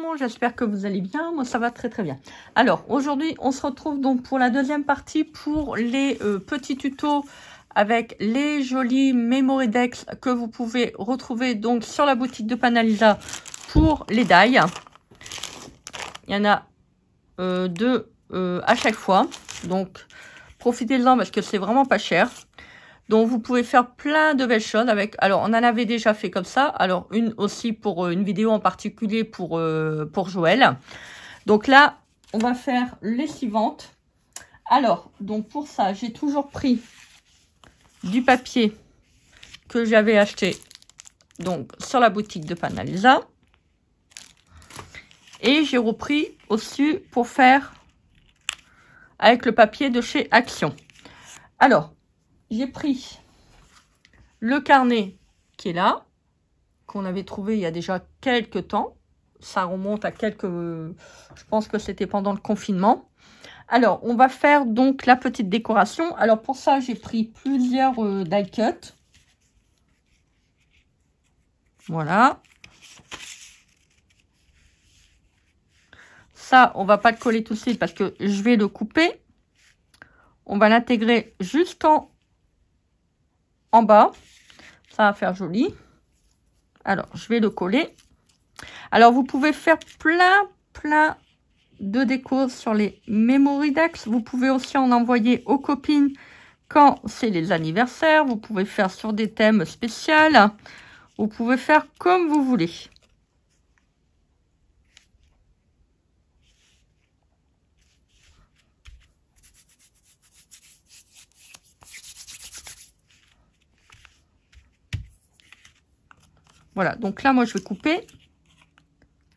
monde, j'espère que vous allez bien. Moi, ça va très très bien. Alors, aujourd'hui, on se retrouve donc pour la deuxième partie pour les petits tutos avec les jolis Memory Decks que vous pouvez retrouver donc sur la boutique de Panalisa pour les die. Il y en a deux à chaque fois. Donc, profitez-en parce que c'est vraiment pas cher. Donc, vous pouvez faire plein de belles choses avec... Alors, on en avait déjà fait comme ça. Alors, une aussi pour une vidéo en particulier pour Joël. Donc là, on va faire les suivantes. Alors, donc pour ça, j'ai toujours pris du papier que j'avais acheté donc sur la boutique de Panalisa. Et j'ai repris aussi pour faire avec le papier de chez Action. Alors, j'ai pris le carnet qui est là, qu'on avait trouvé il y a déjà quelques temps. Ça remonte à quelques... je pense que c'était pendant le confinement. Alors, on va faire donc la petite décoration. Alors, pour ça, j'ai pris plusieurs die cut. Voilà. Ça, on va pas le coller tout de suite parce que je vais le couper. On va l'intégrer jusqu'en bas. Ça va faire joli. Alors, je vais le coller. Alors, vous pouvez faire plein de déco sur les Memory Decks. Vous pouvez aussi en envoyer aux copines quand c'est les anniversaires. Vous pouvez faire sur des thèmes spéciaux. Vous pouvez faire comme vous voulez. Voilà, donc là, moi, je vais couper.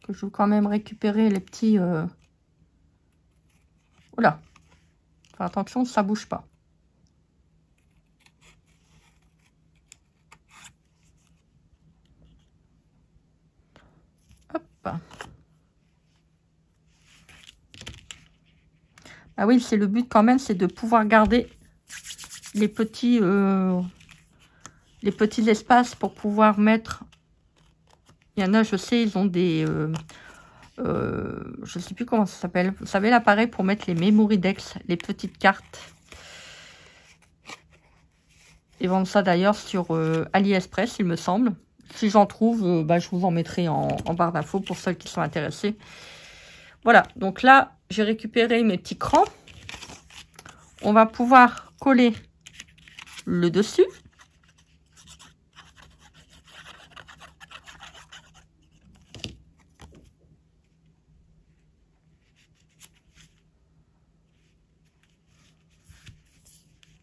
Je veux quand même récupérer les petits... Oula. Enfin, attention, ça bouge pas. Hop. Ah oui, c'est le but quand même, c'est de pouvoir garder les petits espaces pour pouvoir mettre... Il y en a, je sais, ils ont des... je sais plus comment ça s'appelle. Vous savez, l'appareil pour mettre les Memory Decks, les petites cartes. Ils vendent ça d'ailleurs sur AliExpress, il me semble. Si j'en trouve, je vous en mettrai en barre d'infos pour ceux qui sont intéressés. Voilà, donc là, j'ai récupéré mes petits crans. On va pouvoir coller le dessus.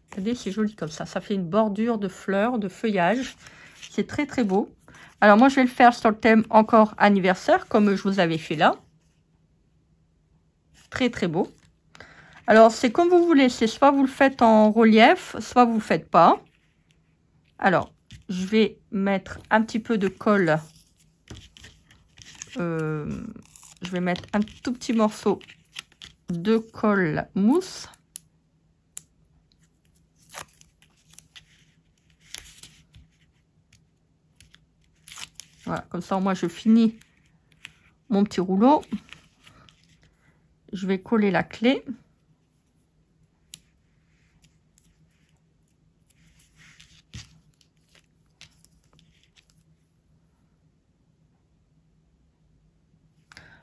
Regardez, c'est joli comme ça. Ça fait une bordure de fleurs, de feuillage. C'est très, très beau. Alors, moi, je vais le faire sur le thème encore anniversaire, comme je vous avais fait là. Très, très beau. Alors, c'est comme vous voulez. C'est soit vous le faites en relief, soit vous ne le faites pas. Alors, je vais mettre un petit peu de colle. Je vais mettre un tout petit morceau de colle mousse. Voilà, comme ça, moi, je finis mon petit rouleau. Je vais coller la clé.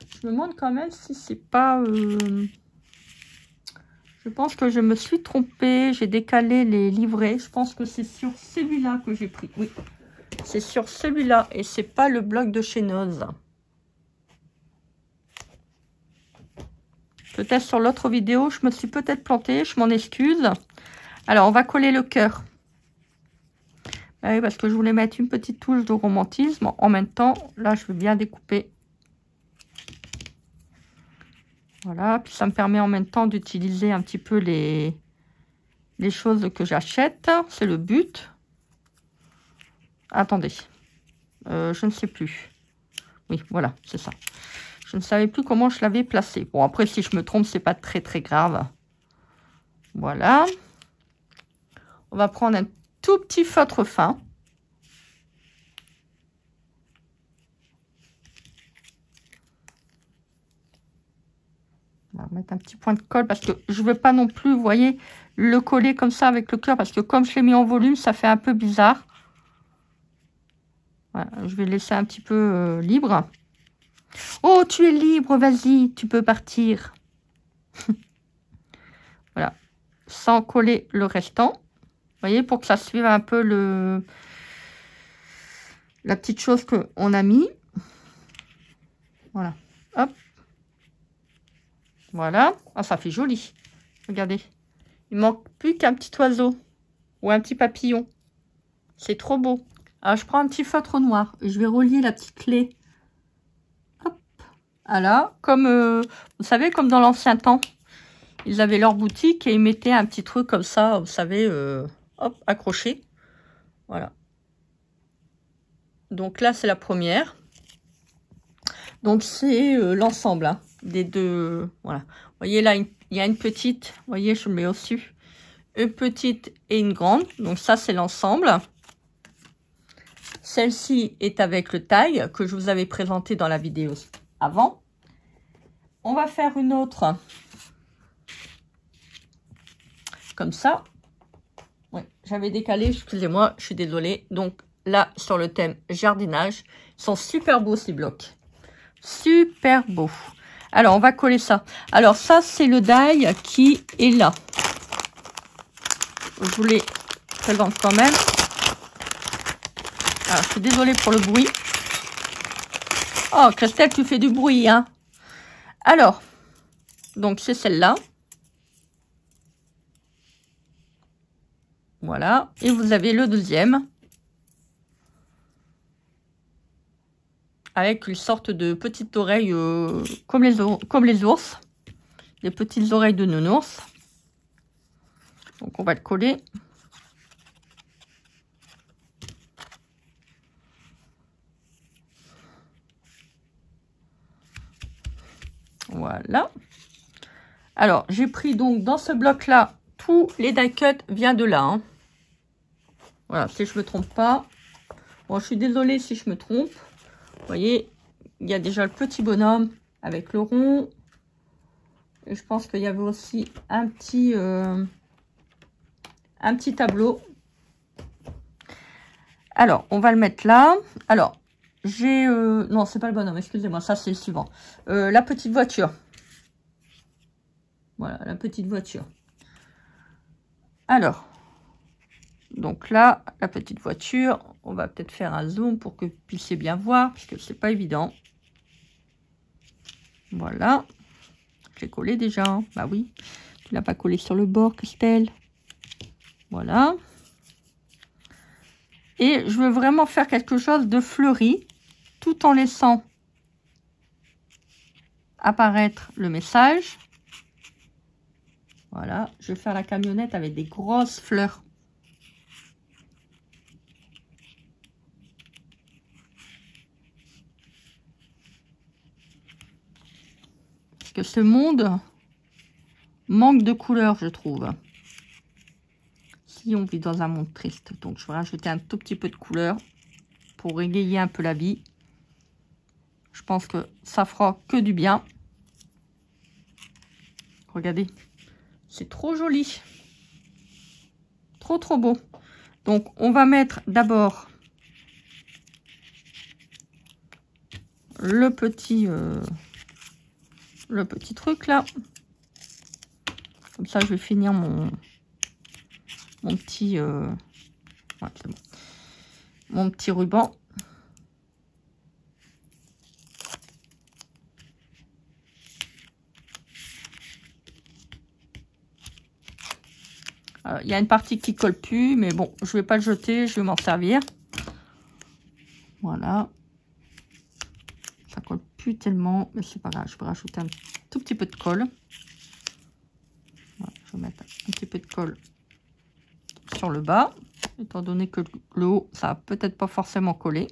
Je me demande quand même si c'est pas... Je pense que je me suis trompée. J'ai décalé les livrets. Je pense que c'est sur celui-là que j'ai pris. Oui, c'est sur celui-là et c'est pas le bloc de chez Noz. Peut-être sur l'autre vidéo, je me suis peut-être plantée. Je m'en excuse. Alors, on va coller le cœur. Oui, parce que je voulais mettre une petite touche de romantisme. En même temps, là, je veux bien découper. Voilà, puis ça me permet en même temps d'utiliser un petit peu les choses que j'achète. C'est le but. Attendez. Je ne sais plus. Oui, voilà, c'est ça. Je ne savais plus comment je l'avais placé. Bon, après, si je me trompe, c'est pas très, très grave. Voilà. On va prendre un tout petit feutre fin. va mettre un petit point de colle parce que je ne veux pas non plus, vous voyez, le coller comme ça avec le cœur parce que comme je l'ai mis en volume, ça fait un peu bizarre. Voilà, je vais laisser un petit peu libre. Oh, tu es libre, vas-y, tu peux partir. Voilà, sans coller le restant. Vous voyez, pour que ça suive un peu la petite chose qu'on a mis. Voilà, hop. Voilà, ah, ça fait joli. Regardez, il manque plus qu'un petit oiseau ou un petit papillon. C'est trop beau. Alors, je prends un petit feutre noir et je vais relier la petite clé. Hop, voilà, comme vous savez, comme dans l'ancien temps, ils avaient leur boutique et ils mettaient un petit truc comme ça, vous savez, hop, accroché. Voilà. Donc là, c'est la première. Donc, c'est l'ensemble hein, des deux. Voilà. Vous voyez, là, il y a une petite. Vous voyez, je le mets au-dessus. Une petite et une grande. Donc, ça, c'est l'ensemble. Celle-ci est avec le taille que je vous avais présenté dans la vidéo avant. On va faire une autre. Comme ça. Oui, j'avais décalé, excusez-moi, je suis désolée. Donc, là, sur le thème jardinage, ils sont super beaux, ces blocs. Super beau. Alors, on va coller ça. Alors, ça, c'est le die qui est là. Je vous les présente quand même. Alors, je suis désolée pour le bruit. Oh, Christelle, tu fais du bruit, hein. Alors, donc, c'est celle-là. Voilà. Et vous avez le deuxième. Avec une sorte de petite oreille comme les ours. Des petites oreilles de nounours. Donc, on va le coller. Voilà. Alors, j'ai pris donc dans ce bloc-là, tous les die cuts viennent de là. Hein. Voilà, si je me trompe pas. Bon, je suis désolée si je me trompe. Vous voyez, il y a déjà le petit bonhomme avec le rond. Et je pense qu'il y avait aussi un petit tableau. Alors, on va le mettre là. Alors, j'ai... non, c'est pas le bonhomme, excusez-moi, ça c'est le suivant. La petite voiture. Voilà, la petite voiture. Alors, donc là, la petite voiture, on va peut-être faire un zoom pour que vous puissiez bien voir, parce que c'est pas évident. Voilà. Je l'ai collé déjà. Bah oui, tu l'as pas collé sur le bord, Christelle. Voilà. Et je veux vraiment faire quelque chose de fleuri, tout en laissant apparaître le message. Voilà, je vais faire la camionnette avec des grosses fleurs. Parce que ce monde manque de couleurs, je trouve. Si on vit dans un monde triste. Donc, je vais rajouter un tout petit peu de couleur pour égayer un peu la vie. Je pense que ça fera que du bien. Regardez. C'est trop joli. Trop, trop beau. Donc, on va mettre d'abord le petit truc là. Comme ça, je vais finir mon petit... ouais, c'est bon. Mon petit ruban. Il y a une partie qui colle plus, mais bon, je vais pas le jeter, je vais m'en servir. Voilà. Ça colle plus tellement, mais c'est pas grave, je peux rajouter un tout petit peu de colle. Voilà, je vais mettre un petit peu de colle sur le bas, étant donné que le haut, ça va peut-être pas forcément coller.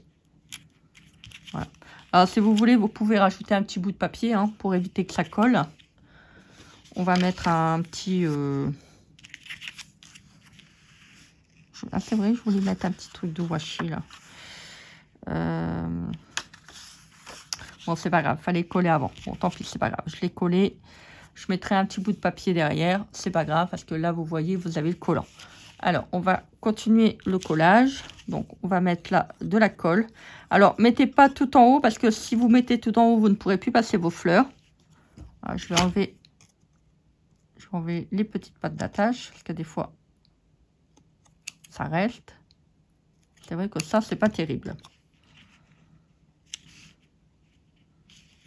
Voilà. Alors, si vous voulez, vous pouvez rajouter un petit bout de papier hein, pour éviter que ça colle. On va mettre un petit... Ah, c'est vrai, je voulais mettre un petit truc de washi là. Bon, c'est pas grave, fallait coller avant. Bon, tant pis, c'est pas grave. Je l'ai collé. Je mettrai un petit bout de papier derrière. C'est pas grave parce que là, vous voyez, vous avez le collant. Alors, on va continuer le collage. Donc, on va mettre là de la colle. Alors, mettez pas tout en haut parce que si vous mettez tout en haut, vous ne pourrez plus passer vos fleurs. Alors, je vais enlever les petites pattes d'attache parce que des fois, ça reste. C'est vrai que ça, c'est pas terrible.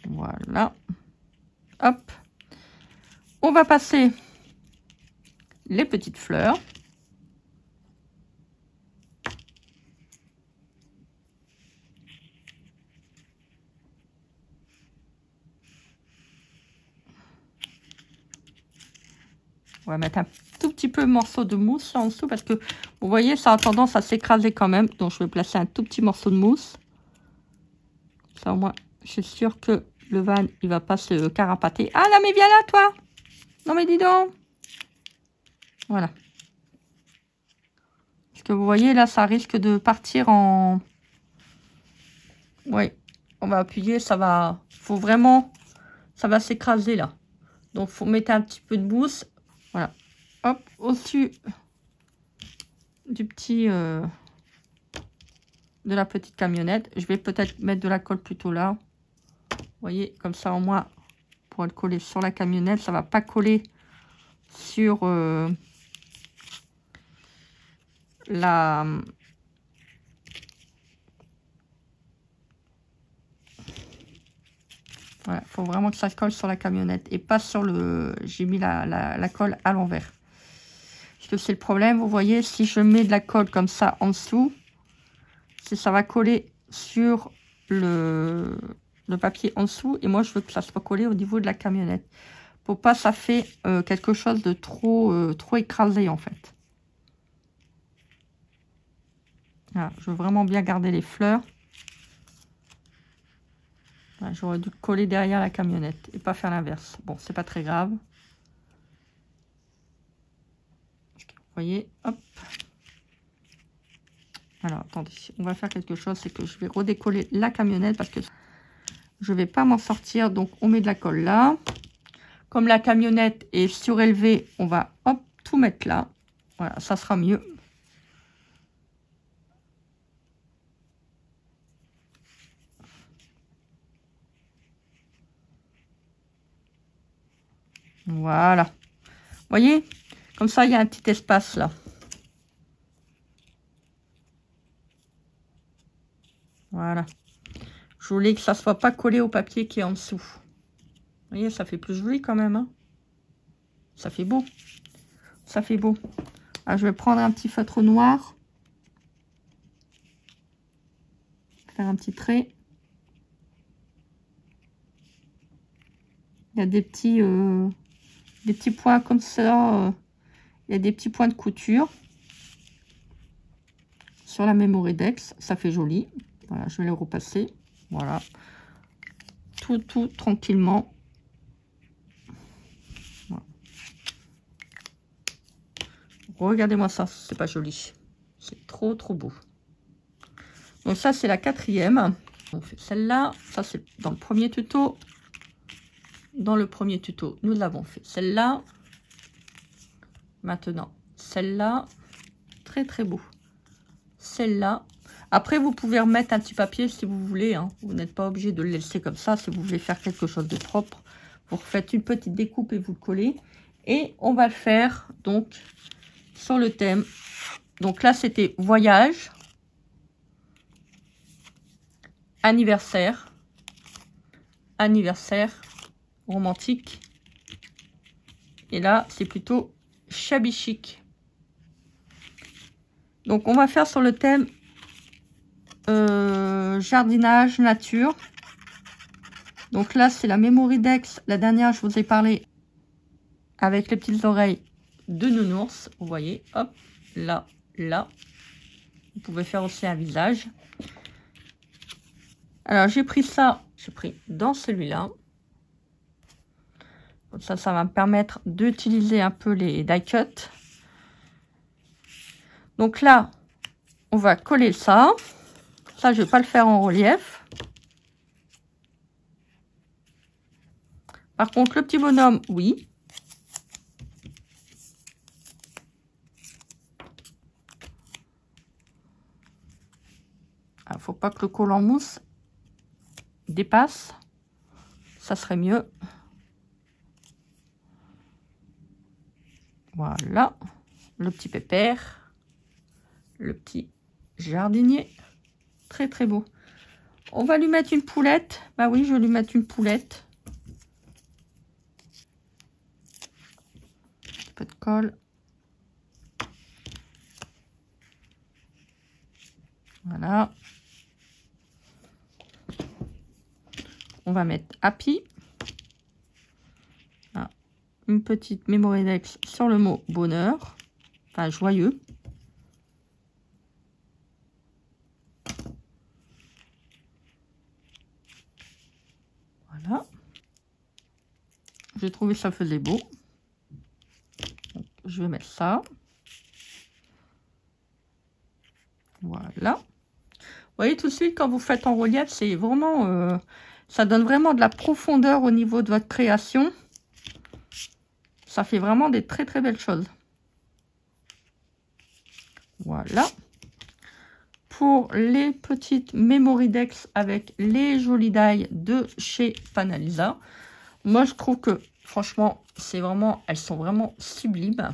Voilà. Hop. On va passer les petites fleurs. On va mettre un tout petit peu de morceau de mousse là en dessous parce que vous voyez, ça a tendance à s'écraser quand même. Donc, je vais placer un tout petit morceau de mousse. Ça, au moins, je suis sûre que le van, il va pas se carapater. Ah non, mais viens là, toi! Non, mais dis donc! Voilà. Parce que vous voyez, là, ça risque de partir en... Oui, on va appuyer, ça va... Faut vraiment... Ça va s'écraser, là. Donc, faut mettre un petit peu de mousse. Voilà. Hop, au-dessus du petit... de la petite camionnette. Je vais peut-être mettre de la colle plutôt là. Vous voyez, comme ça, au moins, pour le coller sur la camionnette, ça va pas coller sur... la... Voilà, faut vraiment que ça colle sur la camionnette et pas sur le... J'ai mis la colle à l'envers. Parce que c'est le problème, vous voyez, si je mets de la colle comme ça en dessous, ça va coller sur le papier en dessous. Et moi, je veux que ça soit collé au niveau de la camionnette. Pour pas ça fait quelque chose de trop écrasé, en fait. Voilà, je veux vraiment bien garder les fleurs. Voilà, j'aurais dû coller derrière la camionnette et pas faire l'inverse. Bon, c'est pas très grave. Vous voyez, hop. Alors, attendez, on va faire quelque chose, c'est que je vais redécoller la camionnette parce que je vais pas m'en sortir. Donc, on met de la colle là. Comme la camionnette est surélevée, on va, hop, tout mettre là. Voilà, ça sera mieux. Voilà. Vous voyez? Comme ça, il y a un petit espace là. Voilà. Je voulais que ça ne soit pas collé au papier qui est en dessous. Vous voyez, ça fait plus joli quand même. Hein, ça fait beau. Ça fait beau. Alors, je vais prendre un petit feutre noir. Faire un petit trait. Il y a des petits points comme ça. Il y a des petits points de couture. Sur la Mémoridex. Ça fait joli. Voilà, je vais le repasser. Voilà. Tout tranquillement. Voilà. Regardez-moi ça, c'est pas joli. C'est trop beau. Donc ça, c'est la 4e. On fait celle-là. Ça, c'est dans le premier tuto. Dans le premier tuto, nous l'avons fait. Celle-là. Maintenant, celle-là. Très beau. Celle-là. Après, vous pouvez remettre un petit papier si vous voulez. Hein. Vous n'êtes pas obligé de le laisser comme ça. Si vous voulez faire quelque chose de propre, vous refaites une petite découpe et vous le collez. Et on va le faire donc sur le thème. Donc là, c'était voyage, anniversaire, romantique. Et là, c'est plutôt shabby chic. Donc, on va faire sur le thème jardinage, nature. Donc là, c'est la Mémoridex. La dernière, je vous ai parlé avec les petites oreilles de nounours. Vous voyez, hop, là. Vous pouvez faire aussi un visage. Alors, j'ai pris ça, dans celui-là. Comme ça, ça va me permettre d'utiliser un peu les die cut. Donc là, on va coller ça. Ça, je vais pas le faire en relief. Par contre, le petit bonhomme, oui. Il ne faut pas que le collant mousse dépasse. Ça serait mieux. Voilà. Le petit pépère. Le petit jardinier. Très, très beau. On va lui mettre une poulette. Bah oui, je vais lui mettre une poulette. Un peu de colle. Voilà. On va mettre Happy. Ah, une petite mémoridex sur le mot bonheur. Enfin, joyeux. Voilà. J'ai trouvé ça faisait beau. Donc, je vais mettre ça. Voilà. Vous voyez tout de suite quand vous faites en relief, c'est vraiment... ça donne vraiment de la profondeur au niveau de votre création. Ça fait vraiment des très très belles choses. Voilà. Pour les petites mémoridex avec les jolies die de chez Panalisa. Moi je trouve que franchement, c'est vraiment, elles sont vraiment sublimes.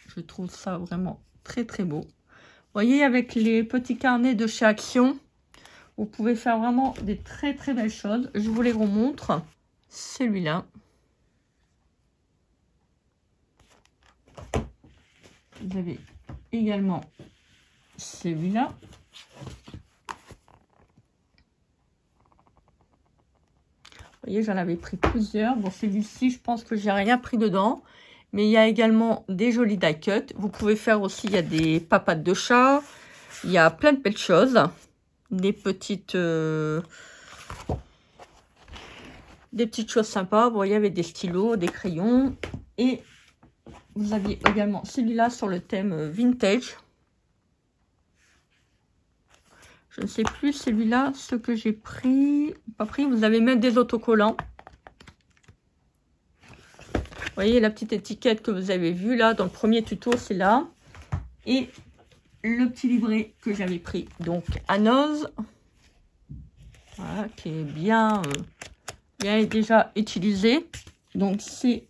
Je trouve ça vraiment très très beau. Vous voyez, avec les petits carnets de chez Action, vous pouvez faire vraiment des très très belles choses. Je vous les remontre. Celui-là. Vous avez également celui-là. Vous voyez, j'en avais pris plusieurs. Bon, celui-ci, je pense que j'ai rien pris dedans. Mais il y a également des jolis die cut. Vous pouvez faire aussi, il y a des papates de chat. Il y a plein de belles choses. Des petites choses sympas. Vous voyez, avec des stylos, des crayons. Et vous aviez également celui-là sur le thème vintage. Je ne sais plus celui-là, ce que j'ai pris. Pas pris. Vous avez même des autocollants. Vous voyez la petite étiquette que vous avez vue là dans le premier tuto, c'est là. Et le petit livret que j'avais pris, donc à Noz. Voilà, qui est bien déjà utilisé. Donc c'est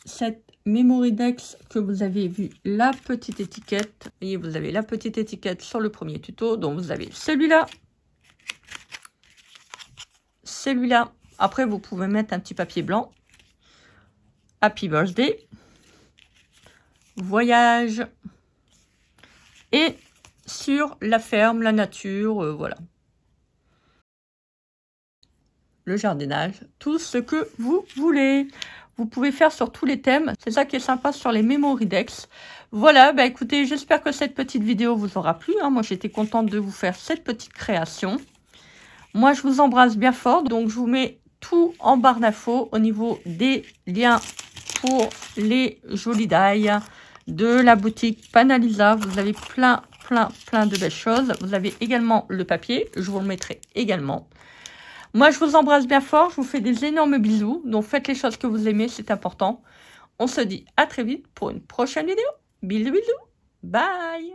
cette mémoridex que vous avez vu, la petite étiquette. Vous voyez, vous avez la petite étiquette sur le premier tuto. Donc vous avez celui-là. Celui-là. Après, vous pouvez mettre un petit papier blanc. Happy Birthday, voyage, et sur la ferme, la nature, voilà. Le jardinage, tout ce que vous voulez. Vous pouvez faire sur tous les thèmes. C'est ça qui est sympa sur les mémoridex. Voilà, bah écoutez, j'espère que cette petite vidéo vous aura plu. Hein. Moi, j'étais contente de vous faire cette petite création. Moi, je vous embrasse bien fort. Donc, je vous mets tout en barre d'infos au niveau des liens pour les jolies die de la boutique Panalisa. Vous avez plein de belles choses. Vous avez également le papier. Je vous le mettrai également. Moi, je vous embrasse bien fort. Je vous fais des énormes bisous. Donc, faites les choses que vous aimez. C'est important. On se dit à très vite pour une prochaine vidéo. Bisous, bisous. Bye.